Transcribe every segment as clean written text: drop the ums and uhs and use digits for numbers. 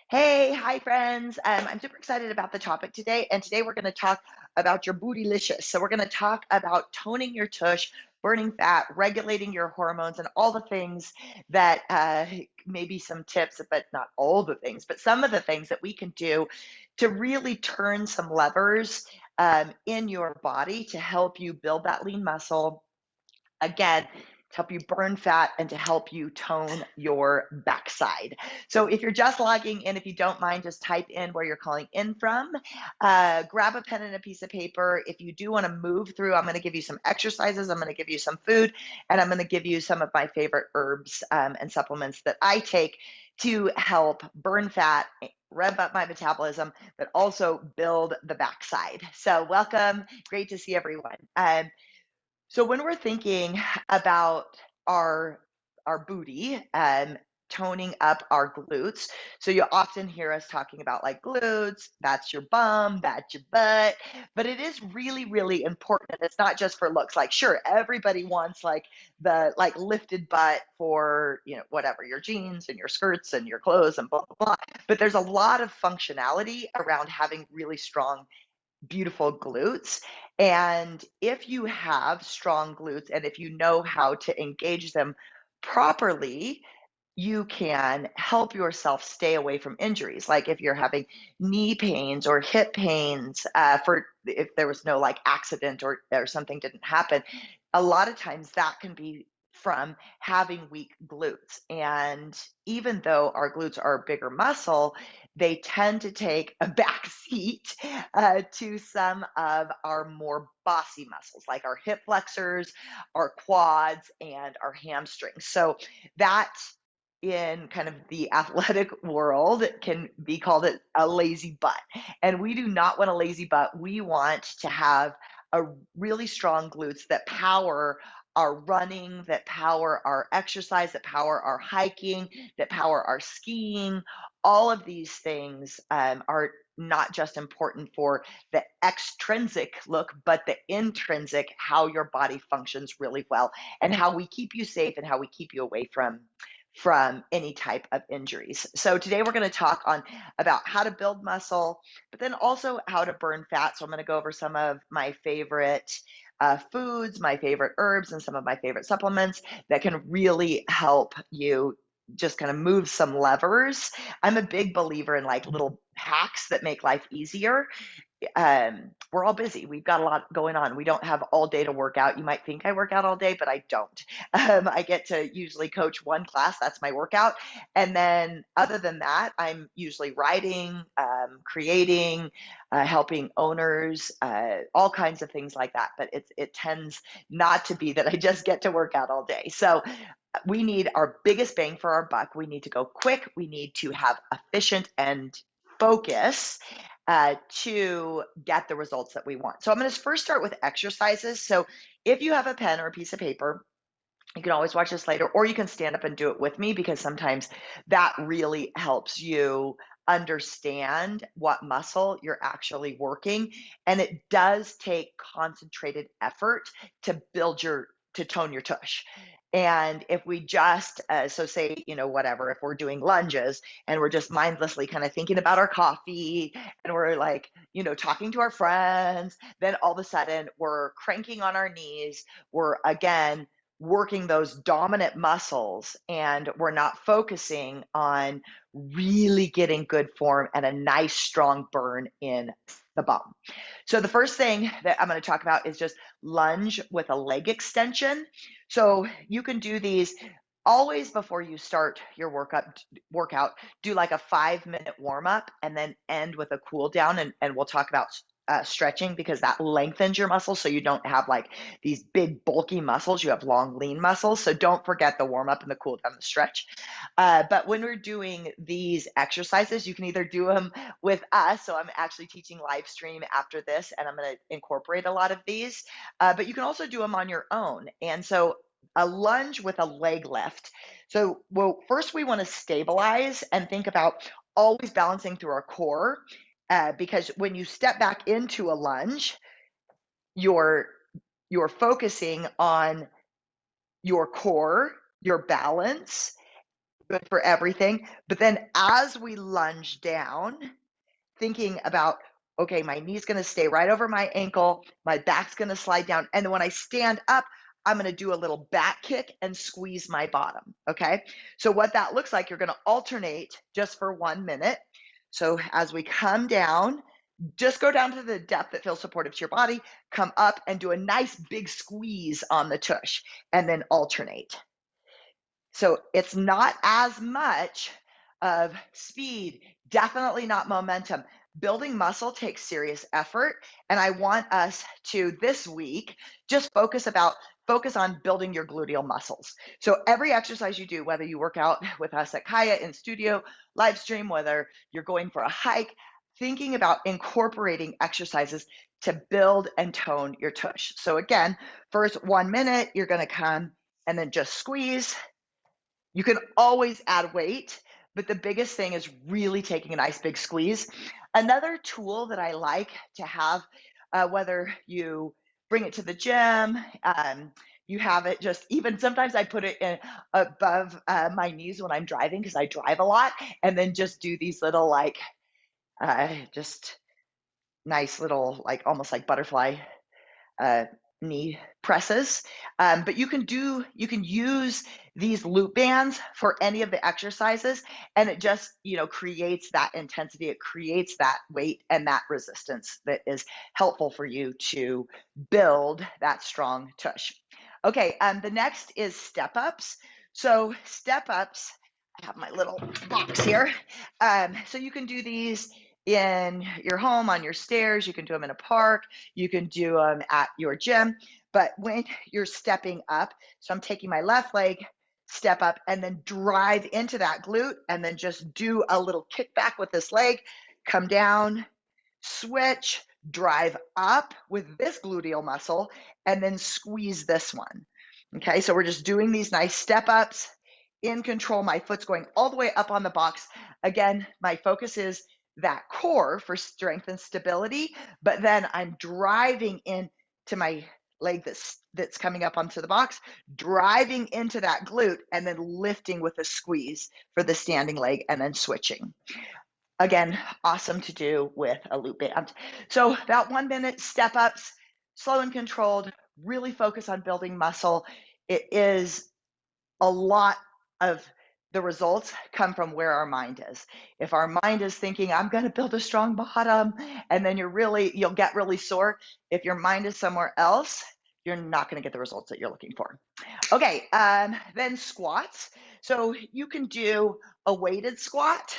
Hi friends. I'm super excited about the topic today. And today we're going to talk about your bootylicious. So we're going to talk about toning your tush, burning fat, regulating your hormones, and all the things that maybe some tips, but not all the things, but some of the things that we can do to really turn some levers in your body to help you build that lean muscle. Again, to help you burn fat and to help you tone your backside. So if you're just logging in, if you don't mind, just type in where you're calling in from. Grab a pen and a piece of paper. If you do want to move through, I'm going to give you some exercises, I'm going to give you some food, and I'm going to give you some of my favorite herbs and supplements that I take to help burn fat, rev up my metabolism, but also build the backside. So welcome. Great to see everyone. So when we're thinking about our our booty and toning up our glutes, so you often hear us talking about like glutes, that's your bum, that's your butt, but it is really, really important. It's not just for looks. Like, sure, everybody wants like the like lifted butt for, whatever, your jeans and your skirts and your clothes and blah, blah, blah. But there's a lot of functionality around having really strong beautiful glutes. And if you have strong glutes and if you know how to engage them properly, you can help yourself stay away from injuries. Like if you're having knee pains or hip pains, for if there was no like accident or something didn't happen, a lot of times that can be from having weak glutes. And even though our glutes are a bigger muscle, they tend to take a back seat to some of our more bossy muscles, like our hip flexors, our quads, and our hamstrings. So that in kind of the athletic world can be called a lazy butt. And we do not want a lazy butt. We want to have a really strong glutes that power our running, that power our exercise, that power our hiking, that power our skiing. All of these things are not just important for the extrinsic look, but the intrinsic, how your body functions really well and how we keep you safe and how we keep you away from any type of injuries. So today we're going to talk on about how to build muscle, but then also how to burn fat. So I'm going to go over some of my favorite foods, my favorite herbs, and some of my favorite supplements that can really help you just kind of move some levers. I'm a big believer in like little hacks that make life easier. We're all busy. We've got a lot going on. We don't have all day to work out. You might think I work out all day, but I don't. I get to usually coach one class. That's my workout. And then other than that, I'm usually writing, creating, helping owners, all kinds of things like that. But it tends not to be that I just get to work out all day. So we need our biggest bang for our buck. We need to go quick. We need to have efficient and focus to get the results that we want. So I'm going to first start with exercises. So if you have a pen or a piece of paper, you can always watch this later, or you can stand up and do it with me because sometimes that really helps you understand what muscle you're actually working. And it does take concentrated effort to tone your tush. And if we just, so say, whatever, if we're doing lunges and we're just mindlessly kind of thinking about our coffee and we're like, talking to our friends, then all of a sudden we're cranking on our knees. We're again working those dominant muscles and we're not focusing on really getting good form and a nice strong burn in the bum. So the first thing that I'm going to talk about is just lunge with a leg extension. So you can do these always before you start your workout, do like a 5-minute warm up and then end with a cool down. And we'll talk about stretching because that lengthens your muscles. So you don't have like these big bulky muscles. You have long, lean muscles. So don't forget the warm up and the cool down, the stretch. But when we're doing these exercises, you can either do them with us. So I'm actually teaching live stream after this, and I'm going to incorporate a lot of these. But you can also do them on your own. And so a lunge with a leg lift. So, well, first we want to stabilize and think about always balancing through our core, because when you step back into a lunge, you're focusing on your core, your balance, good for everything. But then as we lunge down, thinking about, okay, my knee's going to stay right over my ankle, my back's going to slide down. And then when I stand up, I'm going to do a little back kick and squeeze my bottom. Okay. So, what that looks like, you're going to alternate just for 1 minute. So, as we come down, just go down to the depth that feels supportive to your body, come up and do a nice big squeeze on the tush, and then alternate. So it's not as much of speed, definitely not momentum. Building muscle takes serious effort. And I want us to this week just focus on building your gluteal muscles. So every exercise you do, whether you work out with us at Kaya in studio, live stream, whether you're going for a hike, thinking about incorporating exercises to build and tone your tush. So again, first 1 minute, you're going to come and then just squeeze. You can always add weight, but the biggest thing is really taking a nice big squeeze. Another tool that I like to have, whether you bring it to the gym, you have it just even sometimes I put it in above my knees when I'm driving because I drive a lot, and then just do these little like just nice little like almost like butterfly knee presses. But you can use these loop bands for any of the exercises, and it just, creates that intensity. It creates that weight and that resistance that is helpful for you to build that strong tush. Okay, the next is step ups. So step ups, I have my little box here. So you can do these in your home, on your stairs. You can do them in a park. You can do them at your gym. But when you're stepping up, so I'm taking my left leg, step up, and then drive into that glute, and then just do a little kickback with this leg, come down, switch, drive up with this gluteal muscle, and then squeeze this one. Okay, so we're just doing these nice step ups in control. My foot's going all the way up on the box. Again, my focus is that core for strength and stability, but then I'm driving in to my leg that's coming up onto the box, driving into that glute, and then lifting with a squeeze for the standing leg, and then switching. Again, awesome to do with a loop band. So about 1 minute step ups, slow and controlled, really focus on building muscle. It is a lot of the results come from where our mind is. If our mind is thinking, I'm going to build a strong bottom, and then you'll get really sore. If your mind is somewhere else, you're not going to get the results that you're looking for. Okay, then squats. So you can do a weighted squat,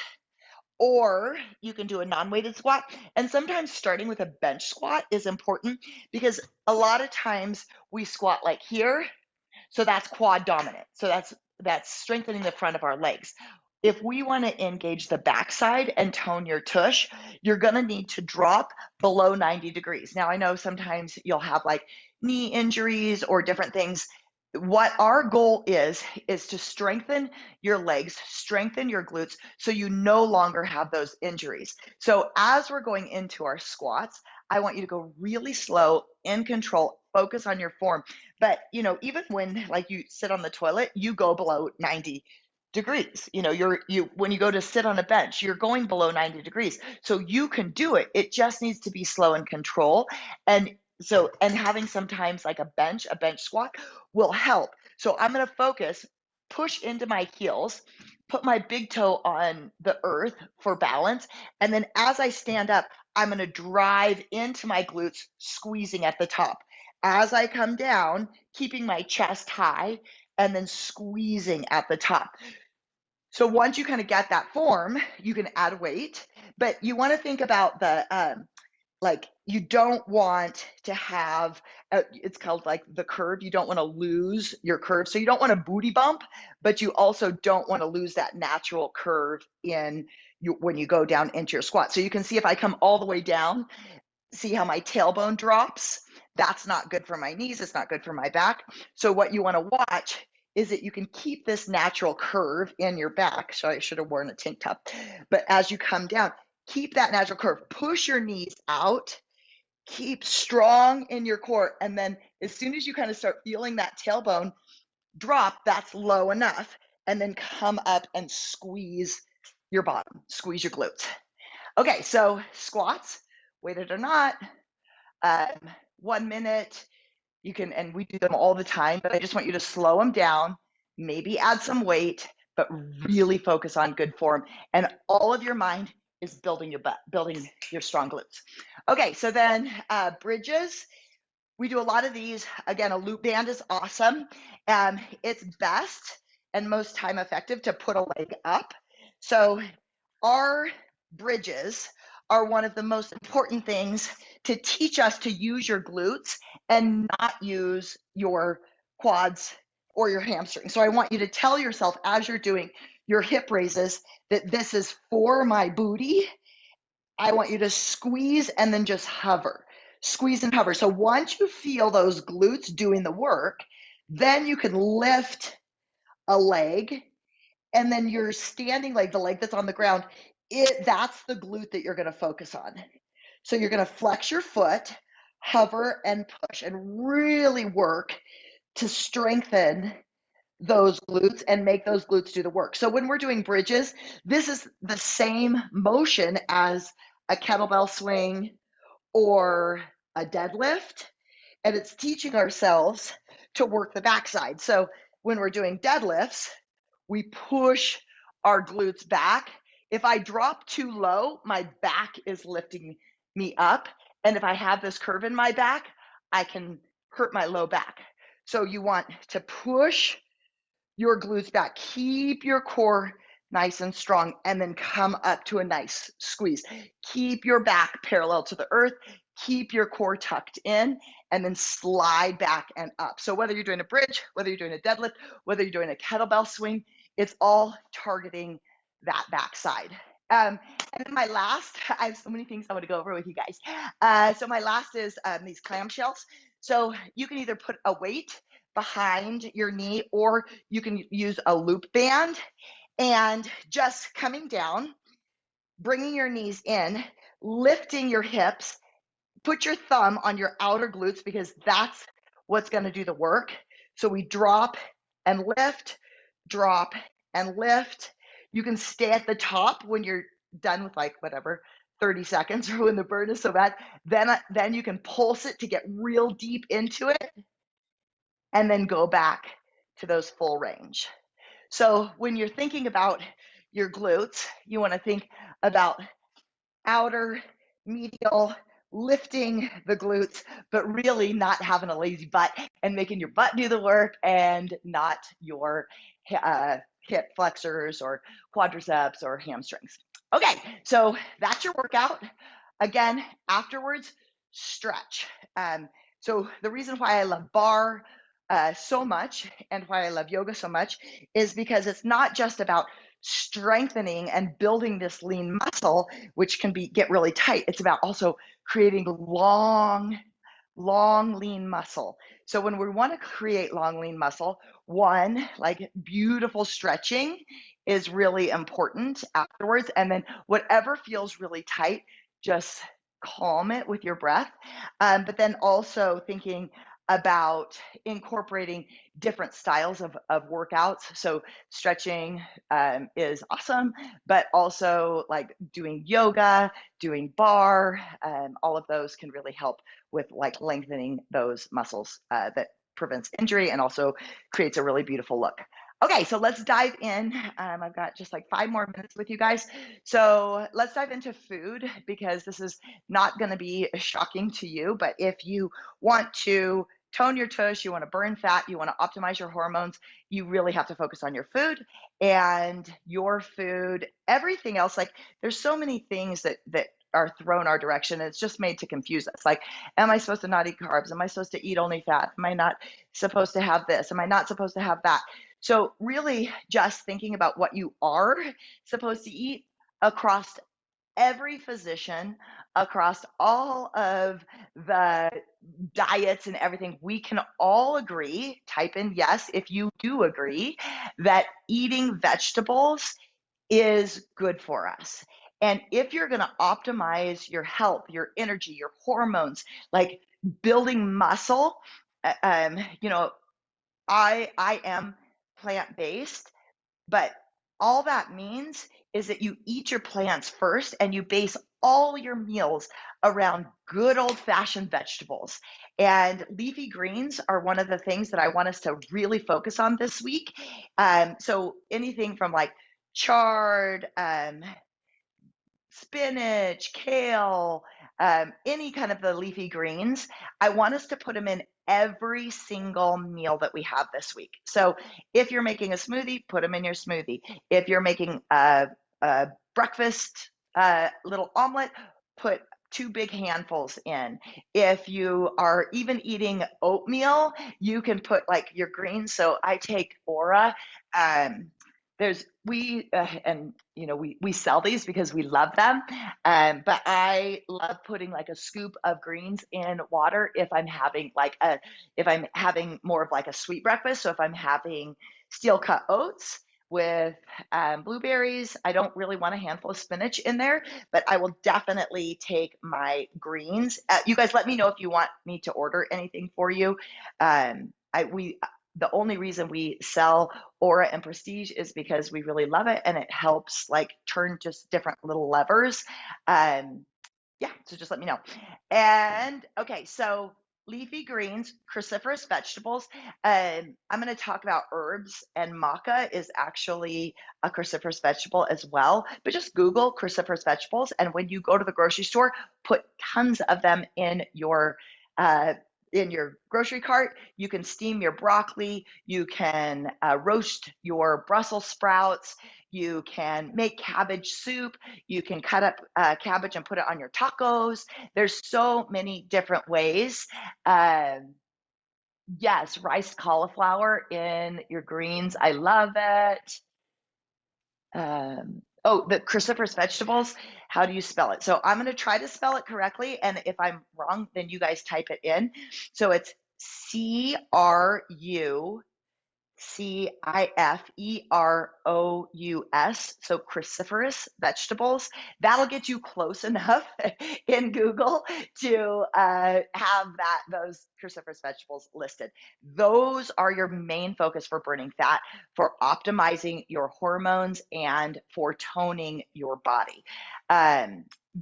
or you can do a non-weighted squat. And sometimes starting with a bench squat is important because a lot of times we squat like here. So that's quad dominant. So that's strengthening the front of our legs. If we want to engage the backside and tone your tush, you're going to need to drop below 90 degrees. Now, I know sometimes you'll have like knee injuries or different things. What our goal is to strengthen your legs, strengthen your glutes, so you no longer have those injuries. So as we're going into our squats, I want you to go really slow, in control, focus on your form. But, even when like you sit on the toilet, you go below 90 degrees. When you go to sit on a bench, you're going below 90 degrees. So you can do it. It just needs to be slow and control. And having sometimes like a bench squat will help. So I'm going to focus, push into my heels, put my big toe on the earth for balance. And then as I stand up, I'm going to drive into my glutes, squeezing at the top. As I come down, keeping my chest high, and then squeezing at the top. So once you kind of get that form, you can add weight, but you want to think about you don't want to have, it's called like the curve. You don't want to lose your curve. So you don't want a booty bump, but you also don't want to lose that natural curve when you go down into your squat. So you can see if I come all the way down, see how my tailbone drops. That's not good for my knees. It's not good for my back. So what you want to watch is that you can keep this natural curve in your back. So I should have worn a tank top. But as you come down, keep that natural curve. Push your knees out. Keep strong in your core. And then as soon as you kind of start feeling that tailbone drop, that's low enough. and then come up and squeeze your bottom, squeeze your glutes. Okay, so squats, weighted or not, um, 1 minute. You can, and we do them all the time, but I just want you to slow them down, maybe add some weight, but really focus on good form. And all of your mind is building your butt, building your strong glutes. Okay, so then bridges. We do a lot of these. Again, a loop band is awesome. It's best and most time effective to put a leg up. So our bridges are one of the most important things to teach us to use your glutes and not use your quads or your hamstrings. So I want you to tell yourself as you're doing your hip raises that this is for my booty. I want you to squeeze and then just hover. Squeeze and hover. So once you feel those glutes doing the work, then you can lift a leg, and then your standing leg, the leg that's on the ground, that's the glute that you're going to focus on. So you're going to flex your foot, hover and push, and really work to strengthen those glutes and make those glutes do the work. So when we're doing bridges, this is the same motion as a kettlebell swing or a deadlift, and it's teaching ourselves to work the backside. So when we're doing deadlifts, we push our glutes back. If I drop too low, my back is lifting me up. And if I have this curve in my back, I can hurt my low back. So you want to push your glutes back. Keep your core nice and strong, and then come up to a nice squeeze. Keep your back parallel to the earth. Keep your core tucked in, and then slide back and up. So whether you're doing a bridge, whether you're doing a deadlift, whether you're doing a kettlebell swing, it's all targeting that backside. And then my last, I have so many things I want to go over with you guys. So my last is these clamshells. So you can either put a weight behind your knee, or you can use a loop band, and just coming down, bringing your knees in, lifting your hips, put your thumb on your outer glutes because that's what's going to do the work. So we drop and lift, drop and lift. You can stay at the top when you're done with like whatever 30 seconds or when the burn is so bad. Then you can pulse it to get real deep into it, and then go back to those full range. So when you're thinking about your glutes, you want to think about outer, medial, lifting the glutes, but really not having a lazy butt and making your butt do the work and not your hip flexors or quadriceps or hamstrings. Okay, so that's your workout. Again, afterwards, stretch. So the reason why I love barre so much and why I love yoga so much is because it's not just about strengthening and building this lean muscle, which can get really tight. It's about also creating long lean muscle. So when we want to create long lean muscle, one, like beautiful stretching is really important afterwards. And then whatever feels really tight, just calm it with your breath. But then also thinking about incorporating different styles of workouts. So stretching is awesome, but also like doing yoga, doing barre, all of those can really help with like lengthening those muscles that prevents injury and also creates a really beautiful look. Okay, so let's dive in. I've got just like 5 more minutes with you guys. So let's dive into food, because this is not going to be shocking to you, but if you want to tone your tush, you want to burn fat, you want to optimize your hormones, you really have to focus on your food. And your food, everything else, like there's so many things that are thrown our direction. It's just made to confuse us. Like, am I supposed to not eat carbs? Am I supposed to eat only fat? Am I not supposed to have this? Am I not supposed to have that? So really just thinking about what you are supposed to eat across every physician, across all of the diets and everything, we can all agree, type in yes if you do agree, that eating vegetables is good for us. And if you're going to optimize your health, your energy, your hormones, like building muscle, you know, I am plant-based, But all that means is that you eat your plants first and you base all your meals around good old fashioned vegetables. And leafy greens are one of the things that I want us to really focus on this week. So anything from like chard, spinach, kale, any kind of the leafy greens, I want us to put them in every single meal that we have this week. So if you're making a smoothie, put them in your smoothie. If you're making a breakfast little omelet, put two big handfuls in. If you are even eating oatmeal, you can put like your greens. So I take Aura. There's we and you know we sell these because we love them, but I love putting like a scoop of greens in water if I'm having more of like a sweet breakfast. So if I'm having steel cut oats with blueberries, I don't really want a handful of spinach in there, but I will definitely take my greens. You guys let me know if you want me to order anything for you. We the only reason we sell Aura and Prestige is because we really love it and it helps like turn just different little levers. Yeah, so just let me know. And okay, so leafy greens, cruciferous vegetables. I'm going to talk about herbs, and maca is actually a cruciferous vegetable as well. But just Google cruciferous vegetables, and when you go to the grocery store, put tons of them uh, in your grocery cart. You can steam your broccoli. You can roast your Brussels sprouts. You can make cabbage soup. You can cut up cabbage and put it on your tacos. There's so many different ways. Yes, riced cauliflower in your greens. I love it. The cruciferous vegetables, how do you spell it? So I'm going to try to spell it correctly. And if I'm wrong, then you guys type it in. So it's Cruceferous, so cruciferous vegetables. That'll get you close enough in Google to have those cruciferous vegetables listed. Those are your main focus for burning fat, for optimizing your hormones, and for toning your body.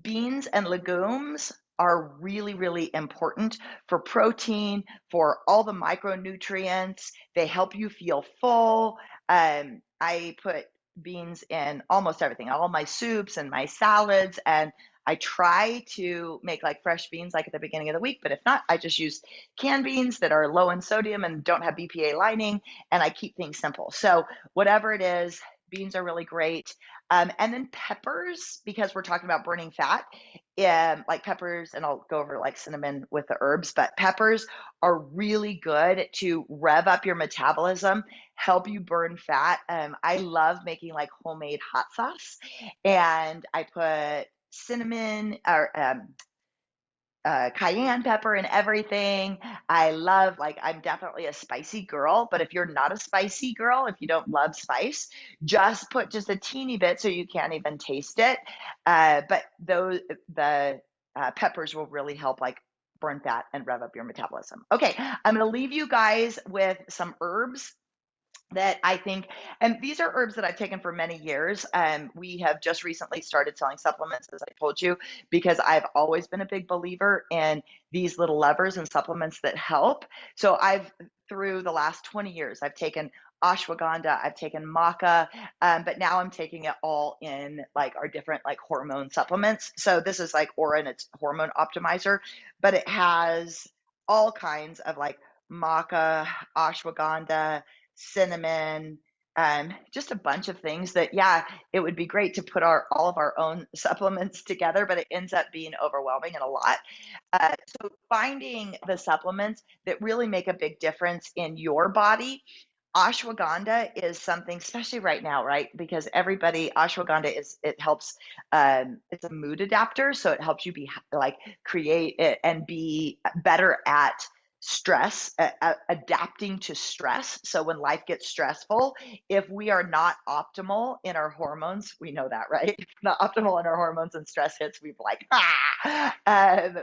Beans and legumes are really, really important for protein, for all the micronutrients. They help you feel full. I put beans in almost everything, all my soups and my salads, and I try to make like fresh beans like at the beginning of the week, but if not, I just use canned beans that are low in sodium and don't have BPA lining, and I keep things simple. So whatever it is, beans are really great. And then peppers, because we're talking about burning fat, like peppers, and I'll go over like cinnamon with the herbs, but peppers are really good to rev up your metabolism, help you burn fat. I love making like homemade hot sauce, and I put cinnamon or cayenne pepper and everything. I'm definitely a spicy girl, but if you're not a spicy girl, if you don't love spice, just put just a teeny bit so you can't even taste it. But the peppers will really help like burn fat and rev up your metabolism. Okay, I'm going to leave you guys with some herbs that I think, and these are herbs that I've taken for many years. We have just recently started selling supplements, as I told you, because I've always been a big believer in these little levers and supplements that help. So through the last 20 years, I've taken ashwagandha, I've taken maca, but now I'm taking it all in like our different like hormone supplements. So this is like Aura, and it's hormone optimizer, but it has all kinds of like maca, ashwagandha, cinnamon, just a bunch of things that, yeah, it would be great to put all of our own supplements together, but it ends up being overwhelming and a lot. So finding the supplements that really make a big difference in your body. Ashwagandha is something, especially right now, right? Because ashwagandha it helps, it's a mood adapter. So it helps you be like create it and be better at stress, adapting to stress. So when life gets stressful, if we are not optimal in our hormones, we know that, right? If we're not optimal in our hormones and stress hits, we're like,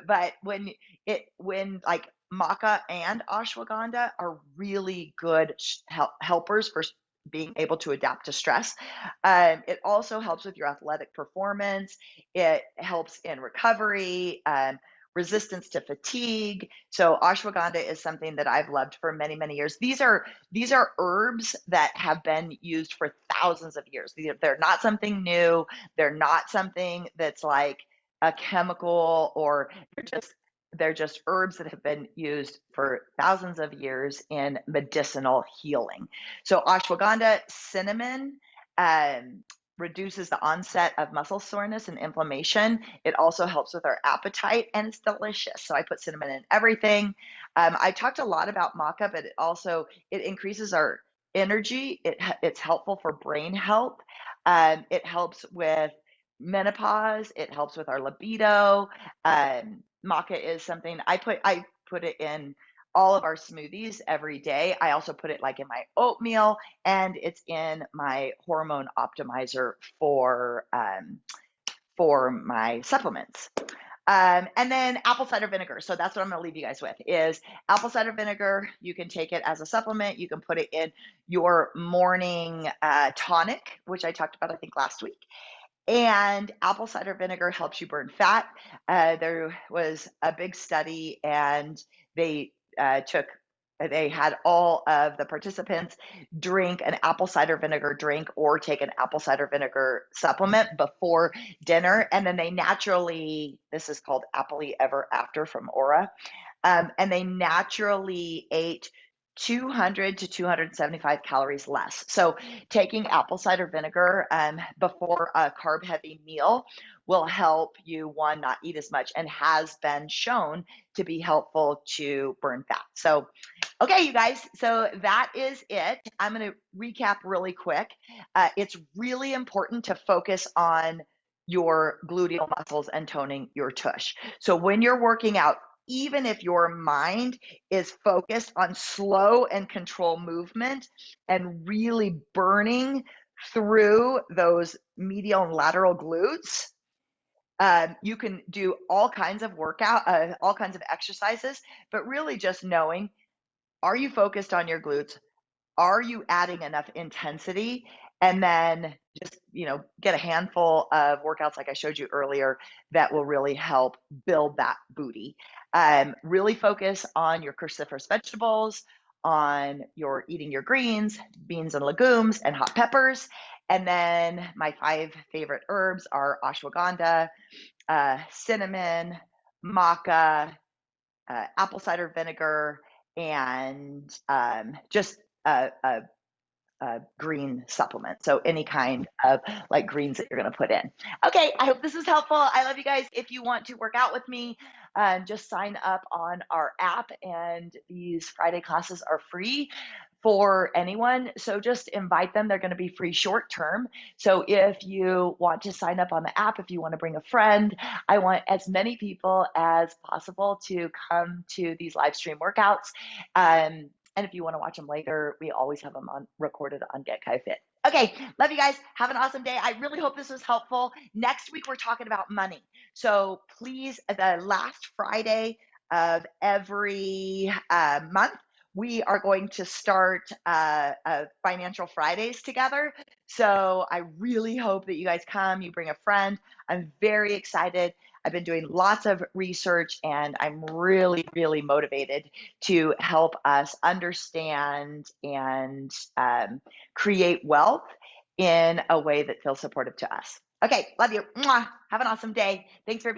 but when like maca and ashwagandha are really good helpers for being able to adapt to stress. It also helps with your athletic performance. It helps in recovery, resistance to fatigue. So ashwagandha is something that I've loved for many, many years. These are herbs that have been used for thousands of years. They're not something new. They're not something that's like a chemical, or they're just herbs that have been used for thousands of years in medicinal healing. So ashwagandha, cinnamon, um, reduces the onset of muscle soreness and inflammation. It also helps with our appetite, and it's delicious. So I put cinnamon in everything. I talked a lot about maca, but it increases our energy. It's helpful for brain health. It helps with menopause. It helps with our libido. Maca is something I put it in all of our smoothies every day. I also put it like in my oatmeal, and it's in my hormone optimizer for my supplements. And then apple cider vinegar. So that's what I'm going to leave you guys with is apple cider vinegar. You can take it as a supplement. You can put it in your morning tonic, which I talked about, I think, last week. And apple cider vinegar helps you burn fat. There was a big study, and they they had all of the participants drink an apple cider vinegar drink or take an apple cider vinegar supplement before dinner. And then this is called Happily Ever After from Aura. And they naturally ate 200 to 275 calories less. So taking apple cider vinegar before a carb heavy meal will help you, one, not eat as much, and has been shown to be helpful to burn fat. So, okay, you guys, so that is it. I'm going to recap really quick. It's really important to focus on your gluteal muscles and toning your tush. So when you're working out, even if your mind is focused on slow and control movement and really burning through those medial and lateral glutes, you can do all kinds of all kinds of exercises, but really just knowing, are you focused on your glutes? Are you adding enough intensity? And then just, get a handful of workouts like I showed you earlier that will really help build that booty. Really focus on your cruciferous vegetables, on your eating your greens, beans and legumes, and hot peppers. And then my 5 favorite herbs are ashwagandha, cinnamon, maca, apple cider vinegar, and just a green supplement. So any kind of like greens that you're going to put in. Okay, I hope this is helpful. I love you guys. If you want to work out with me, just sign up on our app, and these Friday classes are free for anyone. So just invite them. They're going to be free short term. So if you want to sign up on the app, if you want to bring a friend, I want as many people as possible to come to these live stream workouts. And if you want to watch them later, we always have them recorded on Get Kai Fit. Okay, love you guys. Have an awesome day. I really hope this was helpful. Next week, we're talking about money. So please, the last Friday of every month, we are going to start Financial Fridays together. So I really hope that you guys come, you bring a friend. I'm very excited. I've been doing lots of research, and I'm really, really motivated to help us understand and create wealth in a way that feels supportive to us. Okay, love you. Mwah. Have an awesome day. Thanks for being